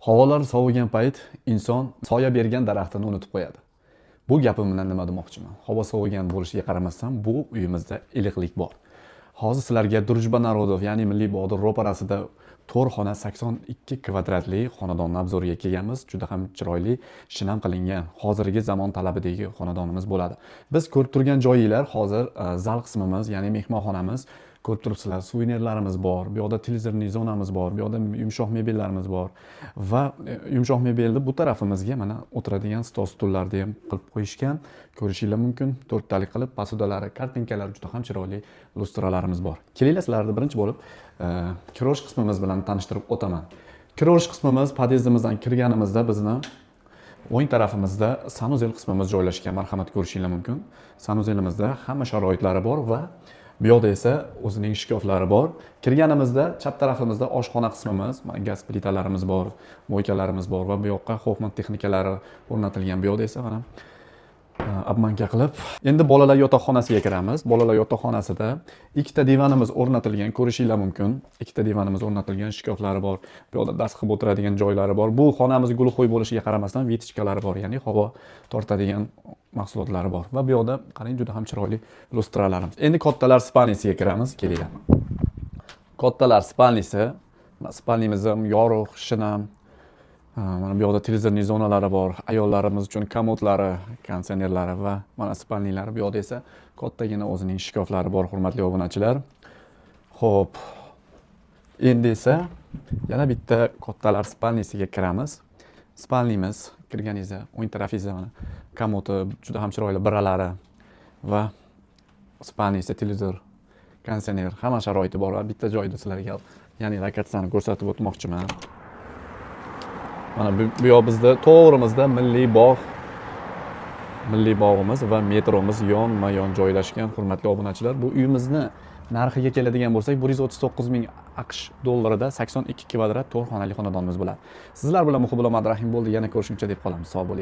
Havolar sovigan payt inson soya bergan daraxtini unutib qo'yadi. Bu gapim bilan nima demoqchiman? Havo sovigan bo'lishiga qaramasdan bu uyimizda iliqlik bor. Hozir sizlarga Drujba Narodov, ya'ni Milliy bog'ning ro'parasida 4 xona 82 kvadratli xonadonni obzoriga kelganmiz. Juda ham chiroyli, shinam qilingan, hozirgi zamon talabidagi xonadonimiz bo'ladi. Biz ko'rib turgan joylar hozir zal qismimiz, ya'ni mehmonxonamiz. Ko'rib turibsizlar, suvenirlarimiz bor, bu yoqda televizorli zonamiz bor, bu yoqda yumshoq mebellarimiz bor va yumshoq mebelni bu tarafimizga mana o'tiradigan stol stullarni ham qilib qo'yishgan. Ko'rishinglar mumkin. 4 talik qilib posudalari, kartinkalar juda ham chiroyli lustralarimiz bor. Kelinglar, sizlarni birinchi bo'lib kirosh qismimiz bilan tanishtirib o'taman. Kirosh qismimiz podyezdimizdan kirganimizda bizni o'ng tarafimizda sanuzel qismimiz joylashgan. Marhamat, ko'rishinglar mumkin. Sanuzelimizda hamma sharoitlari bor va bu yoqda esa o'zining shkaflari bor. Kirganimizda chap tarafimizda oshxona qismimiz, gaz plitalarimiz bor, moykalarimiz bor va bu yoqqa Hoffman texnikalari o'rnatilgan. Bu yoqda esa mana obmanka qilib. Endi bolalar yotoqxonasiga kiramiz. Bolalar yotoqxonasida ikkita divanimiz o'rnatilgan, ko'rishinglar mumkin. Ikkita divanimiz o'rnatilgan, shkaflari bor. Bu yoqda dast qilib o'tiradigan joylari bor. Bu xonamiz gulxo'y bo'lishiga qaramasdan vitichkalari bor, ya'ni havo tortadigan mahsulotlari bor. Va bu yoqda qarang, juda ham chiroyli lustralarimiz. Endi kattalar spalnisiga kiramiz. Kelinglar. Kattalar spalnisi. Spalnimiz ham yorug', shinam. Mana bu yoqda televizorli zonalari bor, ayollarimiz uchun komodlari, konditsionerlari va mana spalnilari. Bu yoqda esa kattagina o'zining shkaflari bor, hurmatli obunachilar. Xo'p. Endi esa yana bitta kattalar spalnisiga kiramiz. Spalnimiz kirganingizda o'ng tarafingizda mana komodi, juda ham chiroyli biralari va spalnisi, televizor, konditsioner, hamma sharoiti bor. Bitta joyda sizlarga ya'ni lokatsiyani ko'rsatib o'tmoqchiman. Mana bu yoq bizda to'g'rimizda Milliy bog'imiz va metromiz yonma-yon joylashgan, hurmatli obunachilar. Bu uyimizni narxiga keladigan bo'lsak, 139 ming AQSh dollarida 82 kvadrat 4 xonali xonadonimiz bo'ladi. Sizlar bilan Muhibullo Madrahim bo'ldi. Yana ko'rishguncha deb qolamiz. Sog' bo'ling.